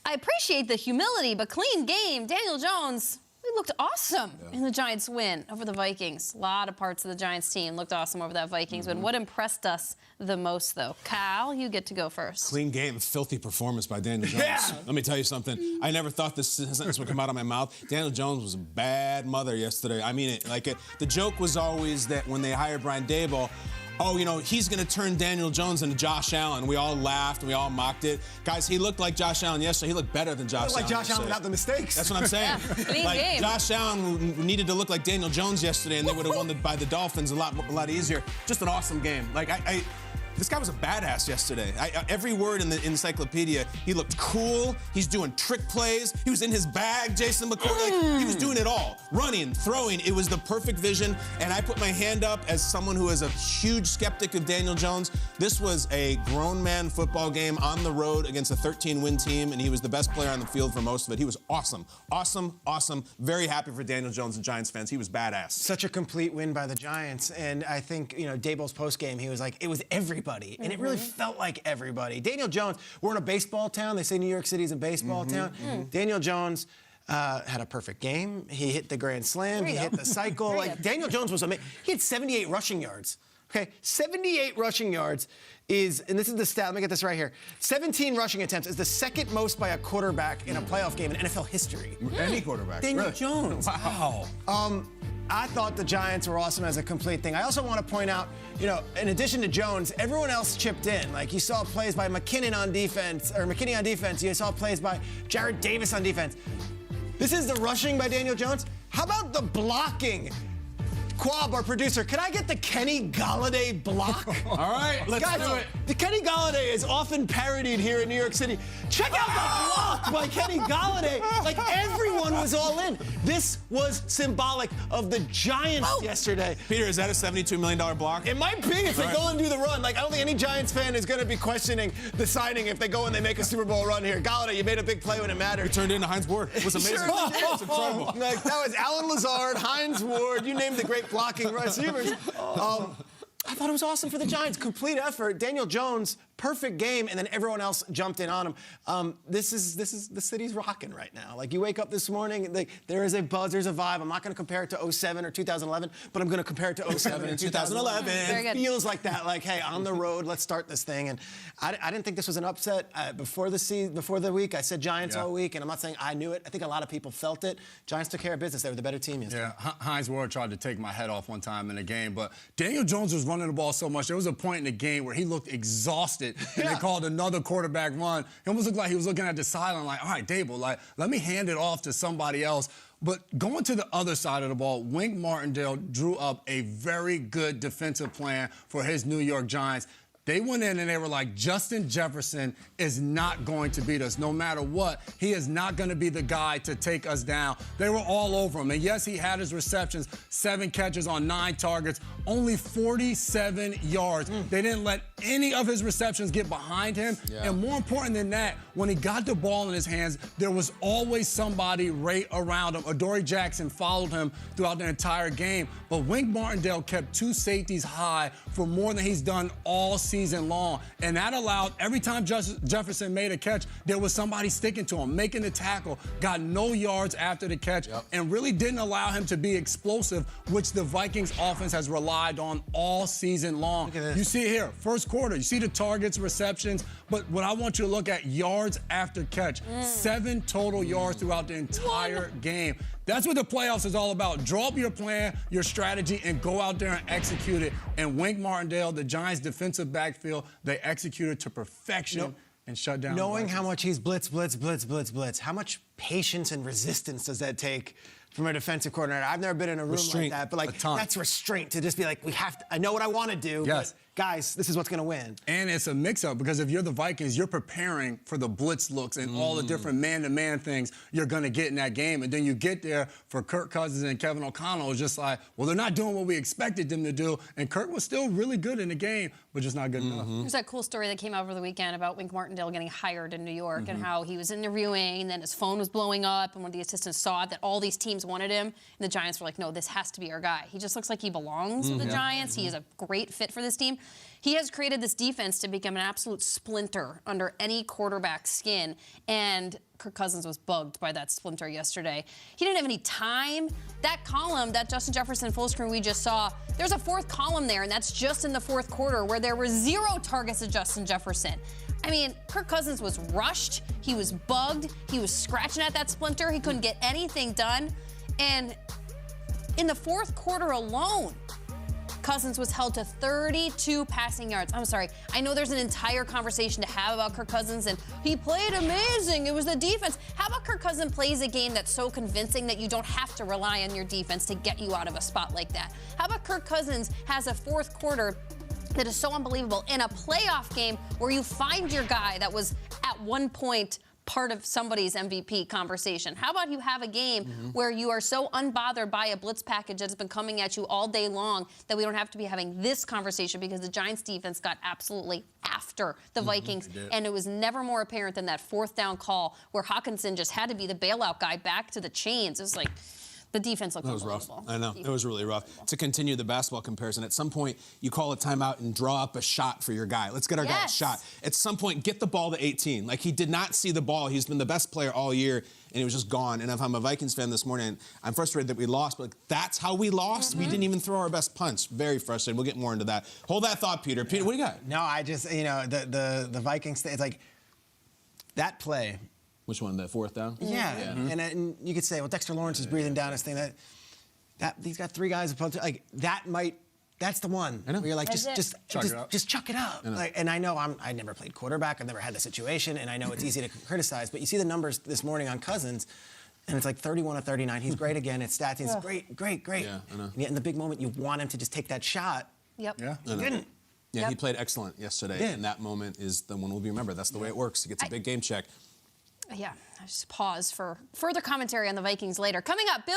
I appreciate the humility, but clean game. Daniel Jones, he looked awesome in the Giants' win over the Vikings. A lot of parts of the Giants team looked awesome over that Vikings win. What impressed us the most, though? Kyle, you get to go first. Clean game, filthy performance by Daniel Jones. Yeah. Let me tell you something. I never thought this sentence would come out of my mouth. Daniel Jones was a bad mother yesterday. I mean it. The joke was always that when they hired Brian Daboll, oh, you know, he's going to turn Daniel Jones into Josh Allen. We all laughed and we all mocked it. Guys, he looked like Josh Allen yesterday. He looked better than Josh Allen. Like Josh Allen without the mistakes. That's what I'm saying. Game. Josh Allen needed to look like Daniel Jones yesterday, and they would have won by the Dolphins a lot easier. Just an awesome game. This guy was a badass yesterday. Every word in the encyclopedia, he looked cool. He's doing trick plays. He was in his bag, Jason McCoy. He was doing it all. Running, throwing. It was the perfect vision. And I put my hand up as someone who is a huge skeptic of Daniel Jones. This was a grown man football game on the road against a 13-win team, and he was the best player on the field for most of it. He was awesome. Awesome, awesome. Very happy for Daniel Jones and Giants fans. He was badass. Such a complete win by the Giants. And I think, you know, Daboll's postgame, he was like, it was everybody. And it really felt like everybody. Daniel Jones, we're in a baseball town. They say New York City's a baseball town. Daniel Jones had a perfect game. He hit the grand slam. He hit the cycle. Daniel Jones was amazing. He had 78 rushing yards. Okay, 78 rushing yards is, and this is the stat, let me get this right here. 17 rushing attempts is the second most by a quarterback in a playoff game in NFL history. Any quarterback. Daniel Jones. Wow. I thought the Giants were awesome as a complete thing. I also want to point out, you know, in addition to Jones, everyone else chipped in. Like, you saw plays by McKinney on defense. You saw plays by Jared Davis on defense. This is the rushing by Daniel Jones. How about the blocking? Quab, our producer, can I get the Kenny Galladay block? All right, let's do it. The Kenny Galladay is often parodied here in New York City. Check out the block by Kenny Galladay. Like, everyone was all in. This was symbolic of the Giants yesterday. Peter, is that a $72 million block? It might be if they go and do the run. Like, I don't think any Giants fan is going to be questioning the signing if they go and they make a Super Bowl run here. Galladay, you made a big play when it mattered. He turned into Hines Ward. It was amazing. Sure It was incredible. Like, that was Alan Lazard, Hines Ward, you named the great blocking receivers. I thought it was awesome for the Giants. Complete effort. Daniel Jones, perfect game, and then everyone else jumped in on him. This is the city's rocking right now. Like, you wake up this morning, there is a buzz, there's a vibe. I'm not going to compare it to 07 or 2011, but I'm going to compare it to 07 and 2011. Very good. It feels like that. Like, hey, on the road, let's start this thing. And I didn't think this was an upset before the week. I said Giants all week, and I'm not saying I knew it. I think a lot of people felt it. Giants took care of business. They were the better team yesterday. Yeah, Hines Ward tried to take my head off one time in the game, but Daniel Jones was running the ball so much. There was a point in the game where he looked exhausted, and they called another quarterback run. It almost looked like he was looking at the sideline like, all right, Daboll, like, let me hand it off to somebody else. But going to the other side of the ball, Wink Martindale drew up a very good defensive plan for his New York Giants. They went in and they were like, Justin Jefferson is not going to beat us. No matter what, he is not going to be the guy to take us down. They were all over him. And yes, he had his receptions, 7 catches on 9 targets, only 47 yards. They didn't let any of his receptions get behind him. And more important than that, when he got the ball in his hands, there was always somebody right around him. Adoree Jackson followed him throughout the entire game. But Wink Martindale kept 2 safeties high for more than he's done all season long. And that allowed, every time Jefferson made a catch, there was somebody sticking to him, making the tackle, got no yards after the catch, and really didn't allow him to be explosive, which the Vikings offense has relied on all season long. You see it here, first quarter, you see the targets, receptions, but what I want you to look at, yards after catch. 7 total yards throughout the entire game. That's what the playoffs is all about. Draw up your plan, your strategy, and go out there and execute it. And Wink Martindale, the Giants' defensive backfield, they executed to perfection and shut down. Knowing how much he's blitz, how much patience and resistance does that take from a defensive coordinator? I've never been in a room like that, but like, that's restraint to just be like, I know what I want to do, but guys, this is what's going to win. And it's a mix-up because if you're the Vikings, you're preparing for the blitz looks and all the different man-to-man things you're going to get in that game. And then you get there for Kirk Cousins and Kevin O'Connell. It's just like, well, they're not doing what we expected them to do. And Kirk was still really good in the game, but just not good enough. There's that cool story that came out over the weekend about Wink Martindale getting hired in New York and how he was interviewing, and then his phone was blowing up, and one of the assistants saw that all these teams wanted him, and the Giants were like, no, this has to be our guy. He just looks like he belongs with the Giants. He is a great fit for this team. He has created this defense to become an absolute splinter under any quarterback's skin, and Kirk Cousins was bugged by that splinter yesterday. He didn't have any time. That column, that Justin Jefferson full screen we just saw, there's a fourth column there, and that's just in the fourth quarter where there were 0 targets to Justin Jefferson. I mean, Kirk Cousins was rushed. He was bugged. He was scratching at that splinter. He couldn't get anything done. And in the fourth quarter alone, Cousins was held to 32 passing yards. I'm sorry. I know there's an entire conversation to have about Kirk Cousins, and he played amazing. It was the defense. How about Kirk Cousins plays a game that's so convincing that you don't have to rely on your defense to get you out of a spot like that? How about Kirk Cousins has a fourth quarter that is so unbelievable in a playoff game where you find your guy that was at one point part of somebody's MVP conversation? How about you have a game where you are so unbothered by a blitz package that's been coming at you all day long that we don't have to be having this conversation because the Giants defense got absolutely after the Vikings, and it was never more apparent than that fourth down call where Hawkinson just had to be the bailout guy back to the chains. It was like, the defense looked unbelievable. I know. It was really rough. To continue the basketball comparison, at some point, you call a timeout and draw up a shot for your guy. Let's get our guy a shot. At some point, get the ball to 18. Like, he did not see the ball. He's been the best player all year, and he was just gone. And if I'm a Vikings fan this morning, I'm frustrated that we lost, but like, that's how we lost? We didn't even throw our best punch. Very frustrated. We'll get more into that. Hold that thought, Peter. Peter, what do you got? No, I just, the Vikings, it's like that play. Which one, the fourth down? Yeah. And you could say, well, Dexter Lawrence is breathing down his thing. That he's got 3 guys opposed to, like, that's the one. I know. Where you're like, just chuck it up. Like, and I know I never played quarterback. I've never had the situation, and I know it's easy to criticize. But you see the numbers this morning on Cousins, and it's like 31 of 39. He's great again. It's stats. He's great. Yeah, I know. And yet in the big moment, you want him to just take that shot. Yep. Yeah. He didn't. Yeah, he played excellent yesterday, and that moment is the one we'll be remembered. That's the way it works. He gets a big game check. Yeah, I just pause for further commentary on the Vikings later. Coming up, Bill